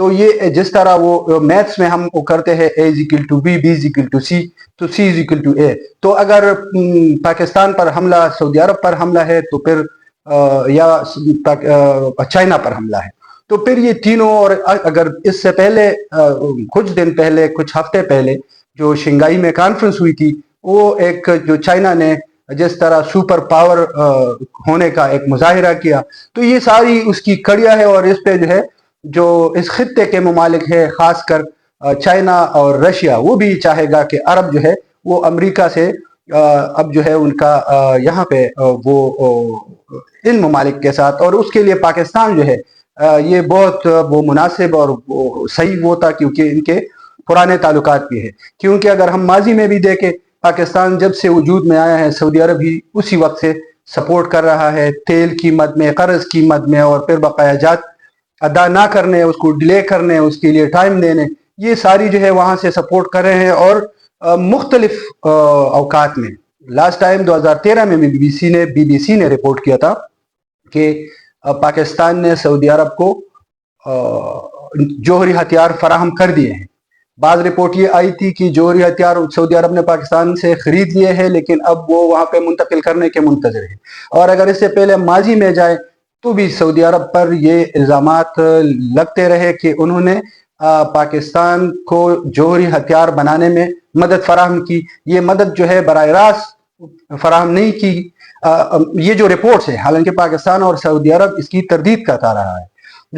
تو یہ جس طرح وہ میتھس میں ہم وہ کرتے ہیں A = B, B = C, تو C = A. تو اگر پاکستان پر حملہ، سعودی عرب پر حملہ ہے تو پھر یا چائنا پر حملہ ہے، تو پھر یہ تینوں، اور اگر اس سے پہلے کچھ دن پہلے، کچھ ہفتے پہلے جو شنگھائی میں کانفرنس ہوئی تھی، وہ ایک جو چائنا نے جس طرح سپر پاور ہونے کا ایک مظاہرہ کیا، تو یہ ساری اس کی کڑیاں ہے. اور اس پہ جو ہے جو اس خطے کے ممالک ہے، خاص کر چائنا اور رشیا، وہ بھی چاہے گا کہ عرب جو ہے وہ امریکہ سے اب جو ہے ان کا یہاں پہ وہ ان ممالک کے ساتھ، اور اس کے لیے پاکستان جو ہے یہ بہت وہ مناسب اور صحیح وہ تھا، کیونکہ ان کے پرانے تعلقات بھی ہے. کیونکہ اگر ہم ماضی میں بھی دیکھیں، پاکستان جب سے وجود میں آیا ہے، سعودی عرب ہی اسی وقت سے سپورٹ کر رہا ہے، تیل کی مد میں، قرض کی مد میں، اور پھر بقایا جات ادا نہ کرنے، اس کو ڈیلے کرنے، اس کے لیے ٹائم دینے، یہ ساری جو ہے وہاں سے سپورٹ کر رہے ہیں. اور مختلف اوقات میں، لاسٹ ٹائم 2013 میں بی بی سی نے رپورٹ کیا تھا کہ پاکستان نے سعودی عرب کو جوہری ہتھیار فراہم کر دیے ہیں. بعض رپورٹ یہ آئی تھی کہ جوہری ہتھیار سعودی عرب نے پاکستان سے خرید لیے ہیں، لیکن اب وہ وہاں پہ منتقل کرنے کے منتظر ہیں. اور اگر اس سے پہلے ماضی میں جائے تو بھی سعودی عرب پر یہ الزامات لگتے رہے کہ انہوں نے پاکستان کو جوہری ہتھیار بنانے میں مدد فراہم کی. یہ مدد جو ہے براہ راست فراہم نہیں کی. یہ جو رپورٹس ہے، حالانکہ پاکستان اور سعودی عرب اس کی تردید کرتا رہا ہے،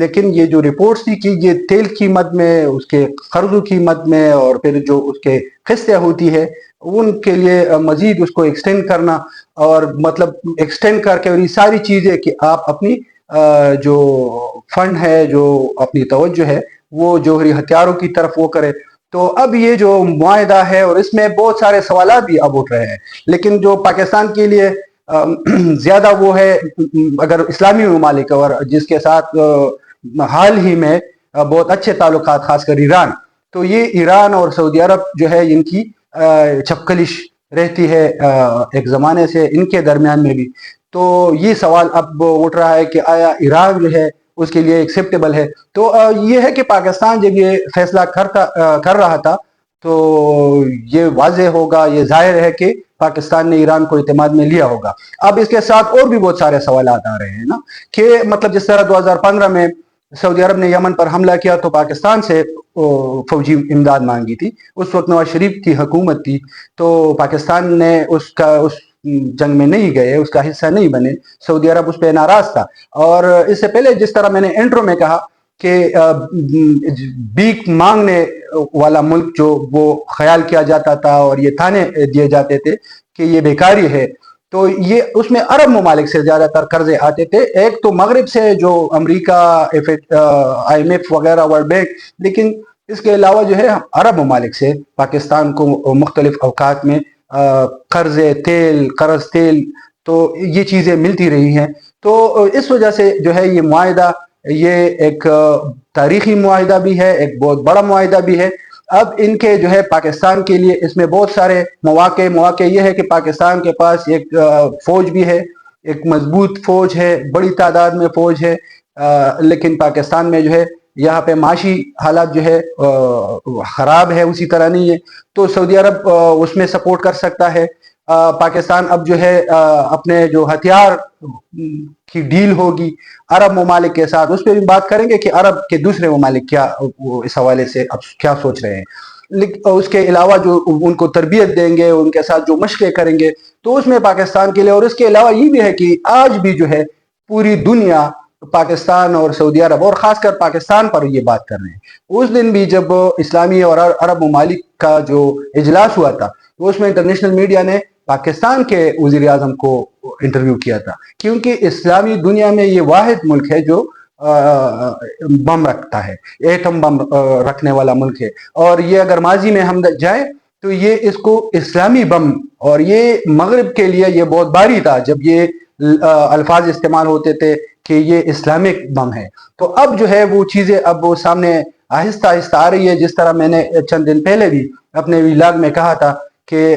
لیکن یہ جو رپورٹس تھی کہ یہ تیل کی مد میں، اس کے قرضوں کی مد میں، اور پھر جو اس کے قسطیں ہوتی ہے ان کے لیے مزید اس کو ایکسٹینڈ کرنا، اور مطلب ایکسٹینڈ کر کے، اور یہ ساری چیزیں کہ آپ اپنی جو فنڈ ہے، جو اپنی توجہ ہے وہ جوہری ہتھیاروں کی طرف وہ کرے. تو اب یہ جو معاہدہ ہے، اور اس میں بہت سارے سوالات بھی اب اٹھ رہے ہیں، لیکن جو پاکستان کے لیے زیادہ وہ ہے، اگر اسلامی ممالک اور جس کے ساتھ حال ہی میں بہت اچھے تعلقات، خاص کر ایران، تو یہ ایران اور سعودی عرب جو ہے ان کی چھپکلش رہتی ہے ایک زمانے سے ان کے درمیان میں بھی. تو یہ سوال اب اٹھ رہا ہے کہ آیا ایران جو ہے اس کے لیے ایکسیپٹیبل ہے. تو یہ ہے کہ پاکستان جب یہ فیصلہ کر رہا تھا تو یہ واضح ہوگا، یہ ظاہر ہے کہ پاکستان نے ایران کو اعتماد میں لیا ہوگا. اب اس کے ساتھ اور بھی بہت سارے سوالات آ رہے ہیں نا، کہ مطلب جس طرح 2015 میں سعودی عرب نے یمن پر حملہ کیا تو پاکستان سے فوجی امداد مانگی تھی. اس وقت نواز شریف کی حکومت تھی، تو پاکستان نے اس جنگ میں نہیں گئے، اس کا حصہ نہیں بنے. سعودی عرب اس پہ ناراض تھا. اور اس سے پہلے جس طرح میں نے انٹرو میں کہا کہ بھیک مانگنے والا ملک جو وہ خیال کیا جاتا تھا، اور یہ تانے دیے جاتے تھے کہ یہ بیکاری ہے، تو یہ اس میں عرب ممالک سے زیادہ تر قرضے آتے تھے. ایک تو مغرب سے، جو امریکہ، IMF وغیرہ، ورلڈ بینک، لیکن اس کے علاوہ جو ہے عرب ممالک سے پاکستان کو مختلف اوقات میں قرضے، قرض تیل، تو یہ چیزیں ملتی رہی ہیں. تو اس وجہ سے جو ہے یہ معاہدہ، یہ ایک تاریخی معاہدہ بھی ہے، ایک بہت بڑا معاہدہ بھی ہے. اب ان کے جو ہے پاکستان کے لیے اس میں بہت سارے مواقع یہ ہے کہ پاکستان کے پاس ایک فوج بھی ہے، ایک مضبوط فوج ہے، بڑی تعداد میں فوج ہے، لیکن پاکستان میں جو ہے یہاں پہ معاشی حالات جو ہے خراب ہے، اسی طرح نہیں ہے. تو سعودی عرب اس میں سپورٹ کر سکتا ہے. پاکستان اب جو ہے اپنے جو ہتھیار کی ڈیل ہوگی عرب ممالک کے ساتھ، اس پہ بھی بات کریں گے کہ عرب کے دوسرے ممالک کیا اس حوالے سے اب کیا سوچ رہے ہیں. اس کے علاوہ جو ان کو تربیت دیں گے، ان کے ساتھ جو مشقیں کریں گے، تو اس میں پاکستان کے لیے. اور اس کے علاوہ یہ بھی ہے کہ آج بھی جو ہے پوری دنیا پاکستان اور سعودی عرب، اور خاص کر پاکستان پر یہ بات کر رہے ہیں. اس دن بھی جب اسلامی اور عرب ممالک کا جو اجلاس ہوا تھا، تو اس میں انٹرنیشنل میڈیا نے پاکستان کے وزیر اعظم کو انٹرویو کیا تھا، کیونکہ اسلامی دنیا میں یہ واحد ملک ہے جو بم رکھتا ہے، ایٹم بم رکھنے والا ملک ہے. اور یہ اگر ماضی میں ہم جائیں تو یہ اس کو اسلامی بم، اور یہ مغرب کے لیے یہ بہت باری تھا جب یہ الفاظ استعمال ہوتے تھے کہ یہ اسلامک بم ہے. تو اب جو ہے وہ چیزیں اب وہ سامنے آہستہ آہستہ آ رہی ہے. جس طرح میں نے چند دن پہلے بھی اپنے ویلاگ میں کہا تھا کہ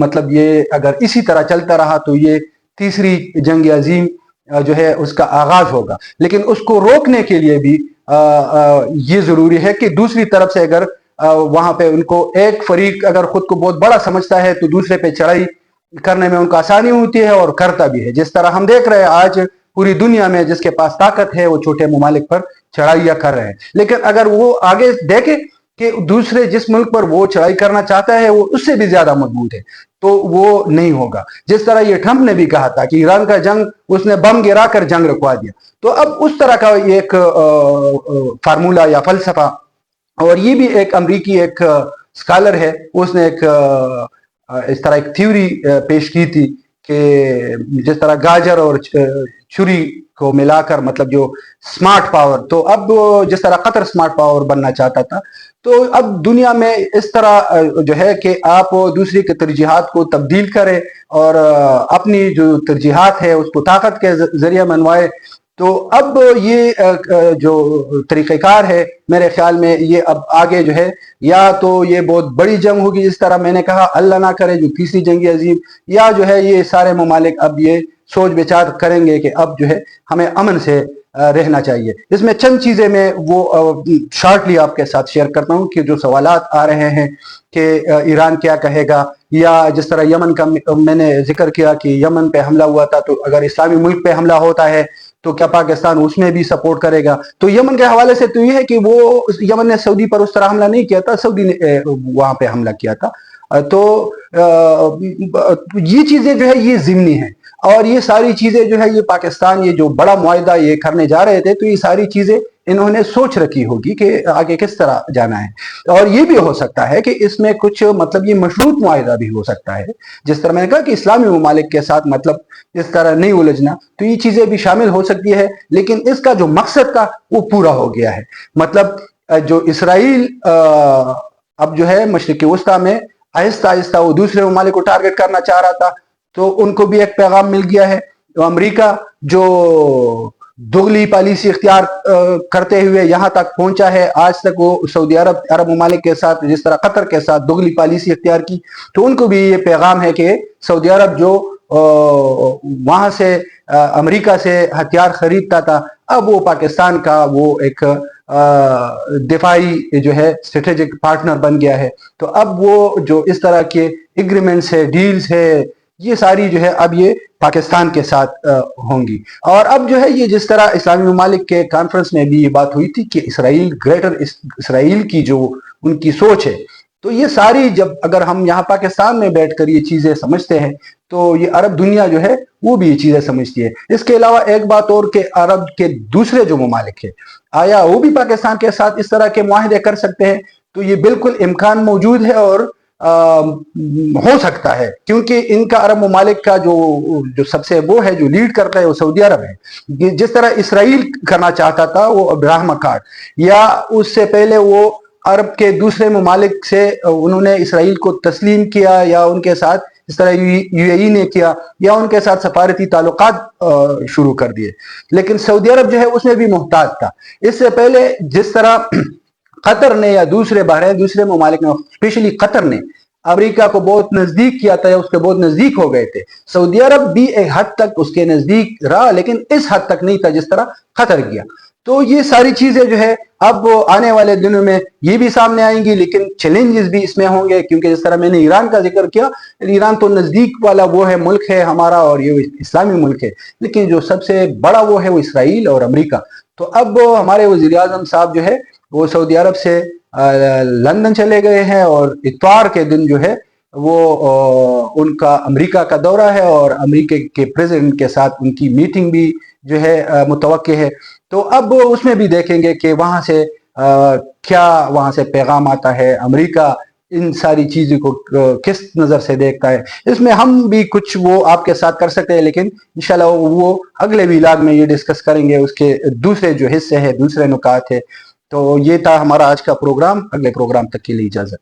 مطلب یہ اگر اسی طرح چلتا رہا تو یہ تیسری جنگ عظیم جو ہے اس کا آغاز ہوگا. لیکن اس کو روکنے کے لیے بھی یہ ضروری ہے کہ دوسری طرف سے اگر وہاں پہ ان کو ایک فریق اگر خود کو بہت بڑا سمجھتا ہے تو دوسرے پہ چڑھائی کرنے میں ان کو آسانی ہوتی ہے اور کرتا بھی ہے. جس طرح ہم دیکھ رہے ہیں آج پوری دنیا میں جس کے پاس طاقت ہے وہ چھوٹے ممالک پر چڑھائیاں کر رہے ہیں، لیکن اگر وہ آگے دیکھے کہ دوسرے جس ملک پر وہ چڑھائی کرنا چاہتا ہے وہ اس سے بھی زیادہ مضبوط ہے تو وہ نہیں ہوگا. جس طرح یہ ٹرمپ نے بھی کہا تھا کہ ایران کا جنگ اس نے بم گرا کر جنگ رکوا دیا، تو اب اس طرح کا ایک فارمولہ یا فلسفہ، اور یہ بھی ایک امریکی ایک اسکالر ہے، اس نے ایک اس طرح ایک تھیوری پیش کی تھی کہ جس طرح گاجر اور چھری کو ملا کر مطلب جو سمارٹ پاور، تو اب جس طرح قطر سمارٹ پاور بننا چاہتا تھا، تو اب دنیا میں اس طرح جو ہے کہ آپ دوسری کے ترجیحات کو تبدیل کریں اور اپنی جو ترجیحات ہے اس کو طاقت کے ذریعے منوائے. تو اب یہ جو طریقہ کار ہے میرے خیال میں یہ اب آگے جو ہے یا تو یہ بہت بڑی جنگ ہوگی جس طرح میں نے کہا اللہ نہ کرے جو تیسری جنگ عظیم، یا جو ہے یہ سارے ممالک اب یہ سوچ بچار کریں گے کہ اب جو ہے ہمیں امن سے رہنا چاہیے. اس میں چند چیزیں میں وہ شارٹلی آپ کے ساتھ شیئر کرتا ہوں کہ جو سوالات آ رہے ہیں کہ ایران کیا کہے گا، یا جس طرح یمن کا میں نے ذکر کیا کہ یمن پہ حملہ ہوا تھا، تو اگر اسلامی ملک پہ حملہ ہوتا ہے تو کیا پاکستان اس میں بھی سپورٹ کرے گا؟ تو یمن کے حوالے سے تو یہ ہے کہ وہ یمن نے سعودی پر اس طرح حملہ نہیں کیا تھا، سعودی نے وہاں پہ حملہ کیا تھا. تو یہ چیزیں جو ہے یہ ضمنی ہیں، اور یہ ساری چیزیں جو ہے یہ پاکستان یہ جو بڑا معاہدہ یہ کرنے جا رہے تھے تو یہ ساری چیزیں انہوں نے سوچ رکھی ہوگی کہ آگے کس طرح جانا ہے. اور یہ بھی ہو سکتا ہے کہ اس میں کچھ مطلب یہ مشروط معاہدہ بھی ہو سکتا ہے، جس طرح میں نے کہا کہ اسلامی ممالک کے ساتھ مطلب اس طرح نہیں الجھنا، تو یہ چیزیں بھی شامل ہو سکتی ہے. لیکن اس کا جو مقصد تھا وہ پورا ہو گیا ہے. مطلب جو اسرائیل اب جو ہے مشرق وسطیٰ میں آہستہ آہستہ وہ دوسرے ممالک کو ٹارگٹ کرنا چاہ رہا تھا، تو ان کو بھی ایک پیغام مل گیا ہے. تو امریکہ جو دگلی پالیسی اختیار کرتے ہوئے یہاں تک پہنچا ہے، آج تک وہ سعودی عرب ممالک کے ساتھ جس طرح قطر کے ساتھ دگلی پالیسی اختیار کی، تو ان کو بھی یہ پیغام ہے کہ سعودی عرب جو وہاں سے امریکہ سے ہتھیار خریدتا تھا، اب وہ پاکستان کا وہ ایک دفاعی جو ہے اسٹریٹجک پارٹنر بن گیا ہے. تو اب وہ جو اس طرح کے ایگریمنٹس ہے، ڈیلز ہے، یہ ساری جو ہے اب یہ پاکستان کے ساتھ ہوں گی. اور اب جو ہے یہ جس طرح اسلامی ممالک کے کانفرنس میں بھی یہ بات ہوئی تھی کہ اسرائیل گریٹر اسرائیل کی جو ان کی سوچ ہے، تو یہ ساری جب اگر ہم یہاں پاکستان میں بیٹھ کر یہ چیزیں سمجھتے ہیں تو یہ عرب دنیا جو ہے وہ بھی یہ چیزیں سمجھتی ہے. اس کے علاوہ ایک بات اور کہ عرب کے دوسرے جو ممالک ہیں آیا وہ بھی پاکستان کے ساتھ اس طرح کے معاہدے کر سکتے ہیں؟ تو یہ بالکل امکان موجود ہے اور ہو سکتا ہے، کیونکہ ان کا عرب ممالک کا جو سب سے وہ ہے جو لیڈ کرتا ہے وہ سعودی عرب ہے. جس طرح اسرائیل کرنا چاہتا تھا وہ ابراہیم اکارڈ، یا اس سے پہلے وہ عرب کے دوسرے ممالک سے انہوں نے اسرائیل کو تسلیم کیا، یا ان کے ساتھ اس طرح یو اے ای نے کیا، یا ان کے ساتھ سفارتی تعلقات شروع کر دیے. لیکن سعودی عرب جو ہے اس میں بھی محتاط تھا. اس سے پہلے جس طرح قطر نے یا دوسرے بحرین دوسرے ممالک نے، اسپیشلی قطر نے امریکہ کو بہت نزدیک کیا تھا یا اس کے بہت نزدیک ہو گئے تھے. سعودی عرب بھی ایک حد تک اس کے نزدیک رہا، لیکن اس حد تک نہیں تھا جس طرح قطر کیا. تو یہ ساری چیزیں جو ہے اب آنے والے دنوں میں یہ بھی سامنے آئیں گی، لیکن چیلنجز بھی اس میں ہوں گے، کیونکہ جس طرح میں نے ایران کا ذکر کیا، ایران تو نزدیک والا وہ ہے ملک ہے ہمارا اور یہ اسلامی ملک ہے، لیکن جو سب سے بڑا وہ ہے وہ اسرائیل اور امریکہ. تو اب ہمارے وزیر اعظم صاحب جو ہے وہ سعودی عرب سے لندن چلے گئے ہیں، اور اتوار کے دن جو ہے وہ ان کا امریکہ کا دورہ ہے، اور امریکہ کے پریزیڈنٹ کے ساتھ ان کی میٹنگ بھی جو ہے متوقع ہے. تو اب اس میں بھی دیکھیں گے کہ وہاں سے کیا وہاں سے پیغام آتا ہے، امریکہ ان ساری چیزوں کو کس نظر سے دیکھتا ہے. اس میں ہم بھی کچھ وہ آپ کے ساتھ کر سکتے ہیں، لیکن انشاءاللہ وہ اگلے ویلاگ میں یہ ڈسکس کریں گے، اس کے دوسرے جو حصے ہیں، دوسرے نکات ہیں. تو یہ تھا ہمارا آج کا پروگرام. اگلے پروگرام تک کے لیے اجازت.